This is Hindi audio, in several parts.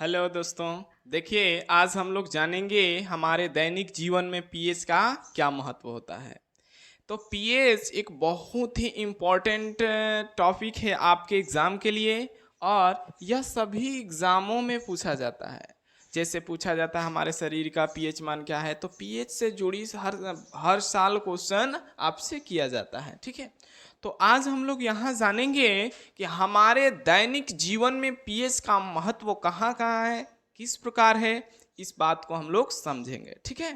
हेलो दोस्तों। देखिए, आज हम लोग जानेंगे हमारे दैनिक जीवन में पीएच का क्या महत्व होता है। तो पीएच एक बहुत ही इम्पोर्टेंट टॉपिक है आपके एग्ज़ाम के लिए, और यह सभी एग्ज़ामों में पूछा जाता है। जैसे पूछा जाता है हमारे शरीर का पीएच मान क्या है, तो पीएच से जुड़ी हर साल क्वेश्चन आपसे किया जाता है। ठीक है, तो आज हम लोग यहाँ जानेंगे कि हमारे दैनिक जीवन में पीएच का महत्व कहाँ कहाँ है, किस प्रकार है, इस बात को हम लोग समझेंगे। ठीक है,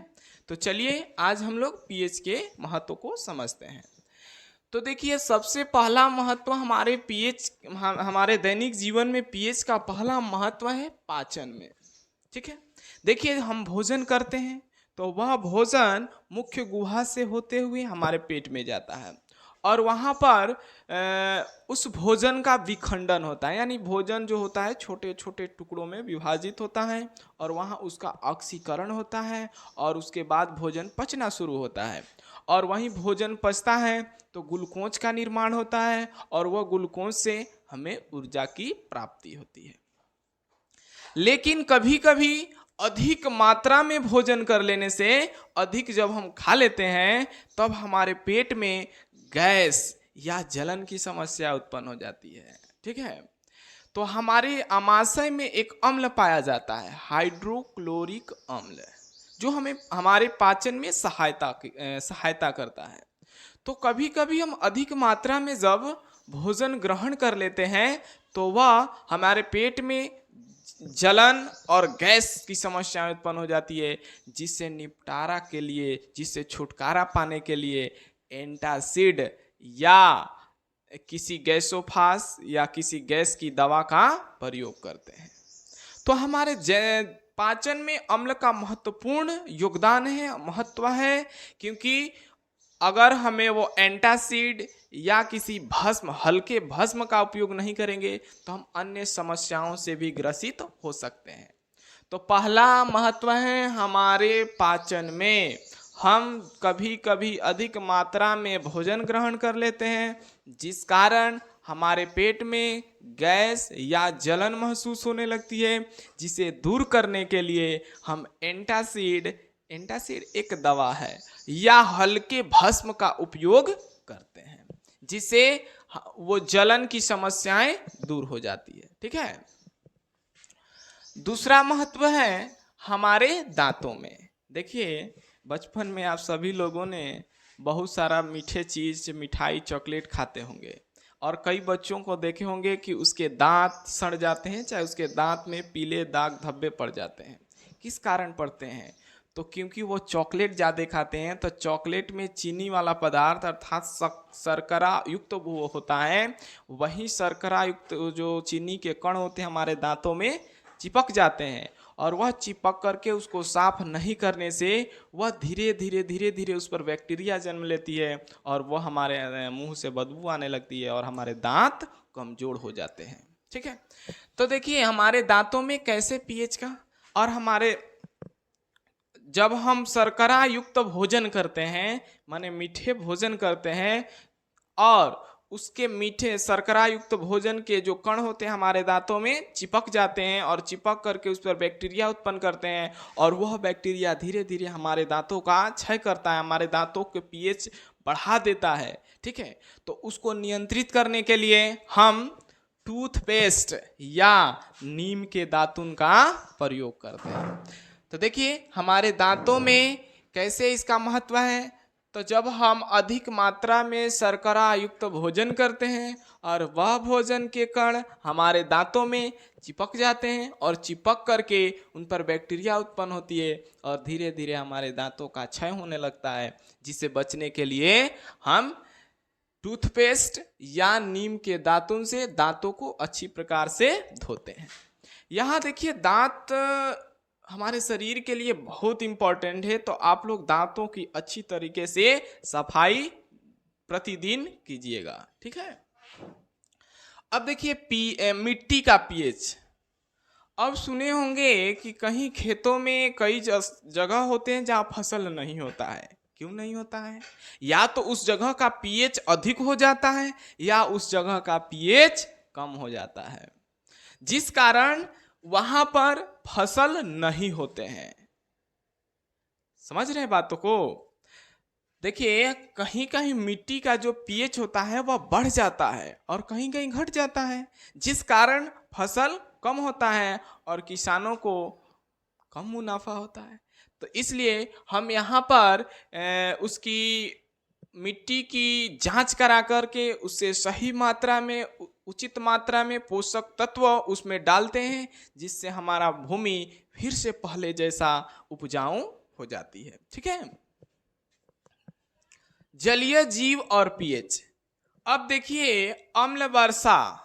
तो चलिए आज हम लोग पीएच के महत्व को समझते हैं। तो देखिए, सबसे पहला महत्व हमारे पीएच हमारे दैनिक जीवन में पीएच का पहला महत्व है पाचन में। ठीक है, देखिए हम भोजन करते हैं तो वह भोजन मुख्य गुहा से होते हुए हमारे पेट में जाता है, और वहाँ पर उस भोजन का विखंडन होता है, यानी भोजन जो होता है छोटे छोटे टुकड़ों में विभाजित होता है, और वहाँ उसका ऑक्सीकरण होता है, और उसके बाद भोजन पचना शुरू होता है। और वहीं भोजन पचता है तो ग्लूकोज का निर्माण होता है, और वह ग्लूकोज से हमें ऊर्जा की प्राप्ति होती है। लेकिन कभी कभी अधिक मात्रा में भोजन कर लेने से, अधिक जब हम खा लेते हैं, तब हमारे पेट में गैस या जलन की समस्या उत्पन्न हो जाती है। ठीक है, तो हमारे आमाशय में एक अम्ल पाया जाता है, हाइड्रोक्लोरिक अम्ल, जो हमें हमारे पाचन में सहायता करता है। तो कभी कभी हम अधिक मात्रा में जब भोजन ग्रहण कर लेते हैं तो वह हमारे पेट में जलन और गैस की समस्या उत्पन्न हो जाती है, जिससे निपटारा के लिए, जिससे छुटकारा पाने के लिए एंटासिड या किसी गैसोफास या किसी गैस की दवा का प्रयोग करते हैं। तो हमारे पाचन में अम्ल का महत्वपूर्ण योगदान है, महत्व है, क्योंकि अगर हमें वो एंटासिड या किसी भस्म, हल्के भस्म का उपयोग नहीं करेंगे तो हम अन्य समस्याओं से भी ग्रसित हो सकते हैं। तो पहला महत्व है हमारे पाचन में, हम कभी कभी अधिक मात्रा में भोजन ग्रहण कर लेते हैं, जिस कारण हमारे पेट में गैस या जलन महसूस होने लगती है, जिसे दूर करने के लिए हम एंटासिड एक दवा है या हल्के भस्म का उपयोग करते हैं, जिससे वो जलन की समस्याएं दूर हो जाती है। ठीक है, दूसरा महत्व है हमारे दांतों में। देखिए, बचपन में आप सभी लोगों ने बहुत सारा मीठे चीज, मिठाई, चॉकलेट खाते होंगे, और कई बच्चों को देखे होंगे कि उसके दांत सड़ जाते हैं, चाहे उसके दांत में पीले दाग धब्बे पड़ जाते हैं। किस कारण पड़ते हैं? तो क्योंकि वो चॉकलेट ज़्यादा खाते हैं, तो चॉकलेट में चीनी वाला पदार्थ अर्थात शर्करा युक्त वो होता है, वही शर्करा युक्त जो चीनी के कण होते हैं हमारे दांतों में चिपक जाते हैं, और वह चिपक करके उसको साफ नहीं करने से वह धीरे धीरे उस पर बैक्टीरिया जन्म लेती है, और वह हमारे मुंह से बदबू आने लगती है, और हमारे दांत कमजोर हो जाते हैं। ठीक है, तो देखिए हमारे दांतों में कैसे पीएच का, और हमारे जब हम शर्करा युक्त भोजन करते हैं, माने मीठे भोजन करते हैं, और उसके मीठे शर्करा युक्त भोजन के जो कण होते हैं हमारे दांतों में चिपक जाते हैं, और चिपक करके उस पर बैक्टीरिया उत्पन्न करते हैं, और वह बैक्टीरिया धीरे धीरे हमारे दांतों का क्षय करता है, हमारे दांतों के पीएच बढ़ा देता है। ठीक है, तो उसको नियंत्रित करने के लिए हम टूथपेस्ट या नीम के दातुन का प्रयोग करते हैं। तो देखिए हमारे दांतों में कैसे इसका महत्व है, तो जब हम अधिक मात्रा में शर्करा युक्त भोजन करते हैं, और वह भोजन के कण हमारे दांतों में चिपक जाते हैं, और चिपक करके उन पर बैक्टीरिया उत्पन्न होती है, और धीरे धीरे हमारे दांतों का क्षय होने लगता है, जिससे बचने के लिए हम टूथपेस्ट या नीम के दातुन से दांतों को अच्छी प्रकार से धोते हैं। यहाँ देखिए, दांत हमारे शरीर के लिए बहुत इंपॉर्टेंट है, तो आप लोग दांतों की अच्छी तरीके से सफाई प्रतिदिन कीजिएगा। ठीक है, अब देखिए मिट्टी का पीएच। अब सुने होंगे कि कहीं खेतों में कई जगह होते हैं जहाँ फसल नहीं होता है। क्यों नहीं होता है? या तो उस जगह का पीएच अधिक हो जाता है, या उस जगह का पीएच कम हो जाता है, जिस कारण वहां पर फसल नहीं होते हैं। समझ रहे हैं बातों को? देखिए, कहीं कहीं मिट्टी का जो पीएच होता है वह बढ़ जाता है और कहीं कहीं घट जाता है, जिस कारण फसल कम होता है और किसानों को कम मुनाफा होता है। तो इसलिए हम यहाँ पर उसकी मिट्टी की जांच करा करके उससे सही मात्रा में उचित मात्रा में पोषक तत्व उसमें डालते हैं, जिससे हमारा भूमि फिर से पहले जैसा उपजाऊ हो जाती है। ठीक है। जलीय जीव और पीएच। अब देखिए, अम्ल वर्षा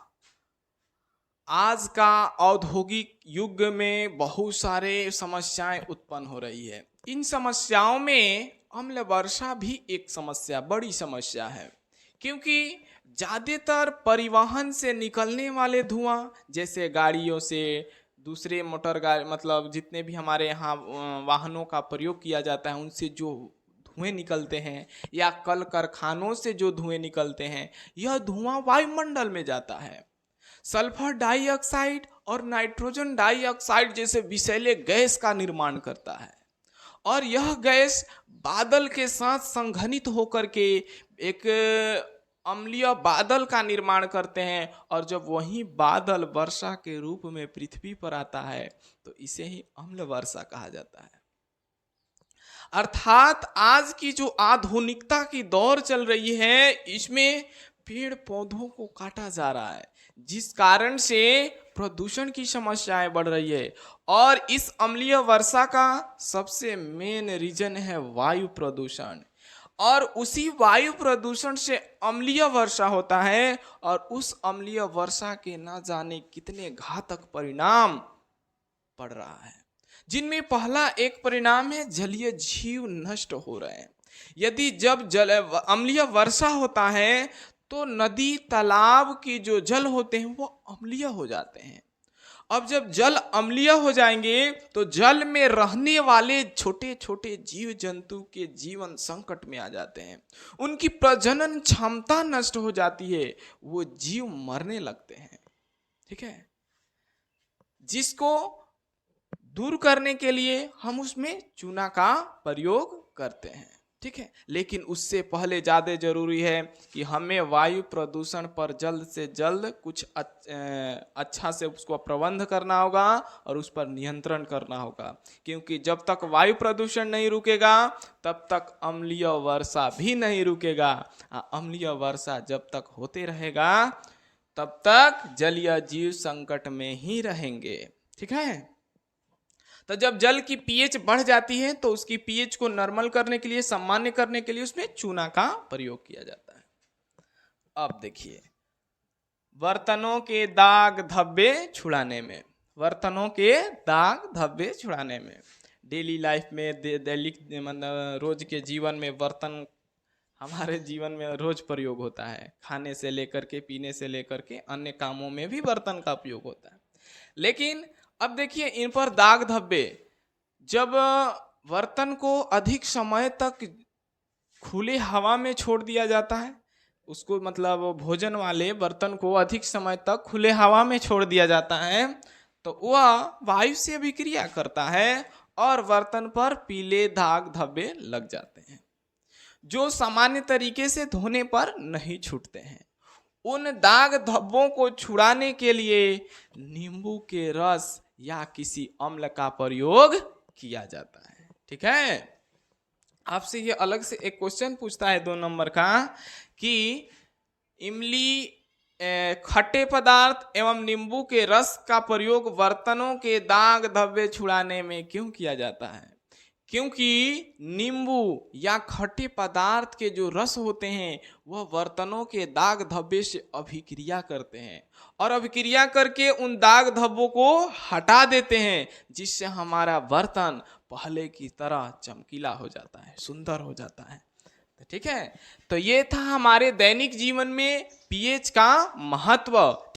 आज का औद्योगिक युग में बहुत सारे समस्याएं उत्पन्न हो रही है। इन समस्याओं में अम्ल वर्षा भी एक समस्या, बड़ी समस्या है, क्योंकि ज़्यादातर परिवहन से निकलने वाले धुआं, जैसे गाड़ियों से, दूसरे मोटर गाड़ी, मतलब जितने भी हमारे यहाँ वाहनों का प्रयोग किया जाता है उनसे जो धुएं निकलते हैं, या कल कारखानों से जो धुएं निकलते हैं, यह धुआं वायुमंडल में जाता है। सल्फर डाइऑक्साइड और नाइट्रोजन डाइऑक्साइड जैसे विषैले गैस का निर्माण करता है, और यह गैस बादल के साथ संघनित होकर के एक अम्लीय बादल का निर्माण करते हैं, और जब वही बादल वर्षा के रूप में पृथ्वी पर आता है तो इसे ही अम्ल वर्षा कहा जाता है। अर्थात आज की जो आधुनिकता की दौर चल रही है, इसमें पेड़ पौधों को काटा जा रहा है, जिस कारण से प्रदूषण की समस्याएं बढ़ रही है। और इस अम्लीय वर्षा का सबसे मेन रीजन है वायु प्रदूषण, और उसी वायु प्रदूषण से अम्लीय वर्षा होता है, और उस अम्लीय वर्षा के ना जाने कितने घातक परिणाम पड़ रहा है, जिनमें पहला एक परिणाम है जलीय जीव नष्ट हो रहे हैं। यदि जब अम्लीय वर्षा होता है तो नदी तालाब की जो जल होते हैं वो अम्लीय हो जाते हैं। अब जब जल अम्लीय हो जाएंगे तो जल में रहने वाले छोटे छोटे जीव जंतु के जीवन संकट में आ जाते हैं, उनकी प्रजनन क्षमता नष्ट हो जाती है, वो जीव मरने लगते हैं। ठीक है। जिसको दूर करने के लिए हम उसमें चूना का प्रयोग करते हैं। ठीक है। लेकिन उससे पहले ज़्यादा जरूरी है कि हमें वायु प्रदूषण पर जल्द से जल्द कुछ अच्छा से उसको प्रबंध करना होगा और उस पर नियंत्रण करना होगा, क्योंकि जब तक वायु प्रदूषण नहीं रुकेगा तब तक अम्लीय वर्षा भी नहीं रुकेगा। अम्लीय वर्षा जब तक होते रहेगा तब तक जलीय जीव संकट में ही रहेंगे। ठीक है। तो जब जल की पीएच बढ़ जाती है तो उसकी पीएच को नॉर्मल करने के लिए, सामान्य करने के लिए उसमें चूना का प्रयोग किया जाता है। अब देखिए, बर्तनों के दाग धब्बे छुड़ाने में, बर्तनों के दाग धब्बे छुड़ाने में, डेली लाइफ में, दैनिक मतलब रोज के जीवन में बर्तन हमारे जीवन में रोज प्रयोग होता है। खाने से लेकर के, पीने से लेकर के अन्य कामों में भी बर्तन का उपयोग होता है। लेकिन अब देखिए, इन पर दाग धब्बे, जब बर्तन को अधिक समय तक खुले हवा में छोड़ दिया जाता है, उसको मतलब भोजन वाले बर्तन को अधिक समय तक खुले हवा में छोड़ दिया जाता है, तो वह वायु से अभिक्रिया करता है और बर्तन पर पीले दाग धब्बे लग जाते हैं, जो सामान्य तरीके से धोने पर नहीं छूटते हैं। उन दाग धब्बों को छुड़ाने के लिए नींबू के रस या किसी अम्ल का प्रयोग किया जाता है। ठीक है। आपसे ये अलग से एक क्वेश्चन पूछता है 2 नंबर का कि इमली, खट्टे पदार्थ एवं नींबू के रस का प्रयोग बर्तनों के दाग धब्बे छुड़ाने में क्यों किया जाता है? क्योंकि नींबू या खट्टे पदार्थ के जो रस होते हैं वह बर्तनों के दाग धब्बे से अभिक्रिया करते हैं, और अभिक्रिया करके उन दाग धब्बों को हटा देते हैं, जिससे हमारा बर्तन पहले की तरह चमकीला हो जाता है, सुंदर हो जाता है। ठीक है। तो ये था हमारे दैनिक जीवन में पीएच का महत्व।